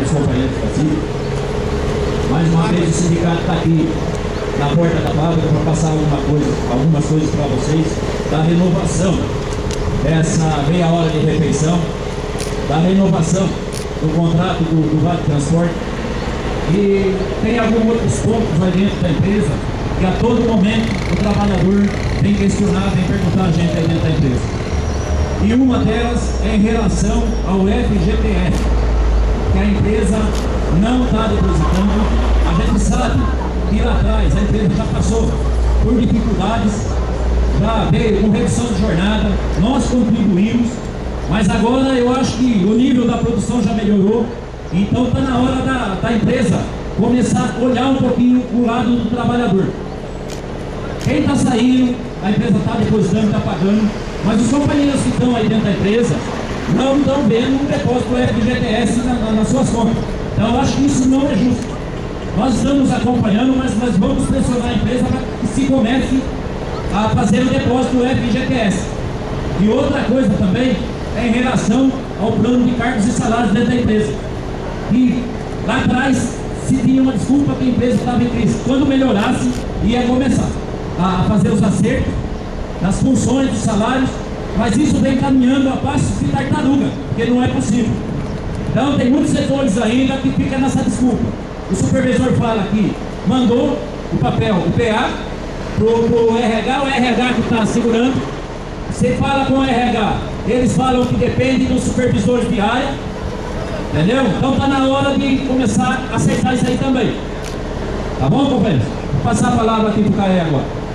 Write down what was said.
demais companheiros da CIP. Mais uma vez o sindicato está aqui na porta da fábrica para passar algumas coisas para vocês, da renovação dessa meia hora de refeição, da renovação do contrato do Vale Transporte. E tem alguns outros pontos lá dentro da empresa que a todo momento o trabalhador vem questionar, vem perguntar a gente aí dentro da empresa. E uma delas é em relação ao FGTS, que a empresa não está depositando. A gente sabe que lá atrás a empresa já passou por dificuldades, já veio com redução de jornada, nós contribuímos, mas agora eu acho que o nível da produção já melhorou, então está na hora da empresa começar a olhar um pouquinho o lado do trabalhador. Quem está saindo, a empresa está depositando, está pagando, mas os companheiros que estão aí dentro da empresa não estão vendo um depósito do FGTS nas suas contas. Então eu acho que isso não é justo. Nós estamos acompanhando, mas vamos pressionar a empresa para que se comece a fazer o depósito do FGTS. E outra coisa também é em relação ao plano de cargos e salários dentro da empresa. E lá atrás se tinha uma desculpa que a empresa estava em crise. Quando melhorasse, ia começar a fazer os acertos das funções, dos salários, mas isso vem caminhando a passos de tartaruga, porque não é possível. Então tem muitos setores ainda que ficam nessa desculpa. O supervisor fala que mandou o papel, o PA, pro RH, o RH que está segurando. Você fala com o RH, eles falam que depende dos supervisores de área, entendeu? Então está na hora de começar a acertar isso aí também. Tá bom, companheiros? Vou passar a palavra aqui pro Caê agora.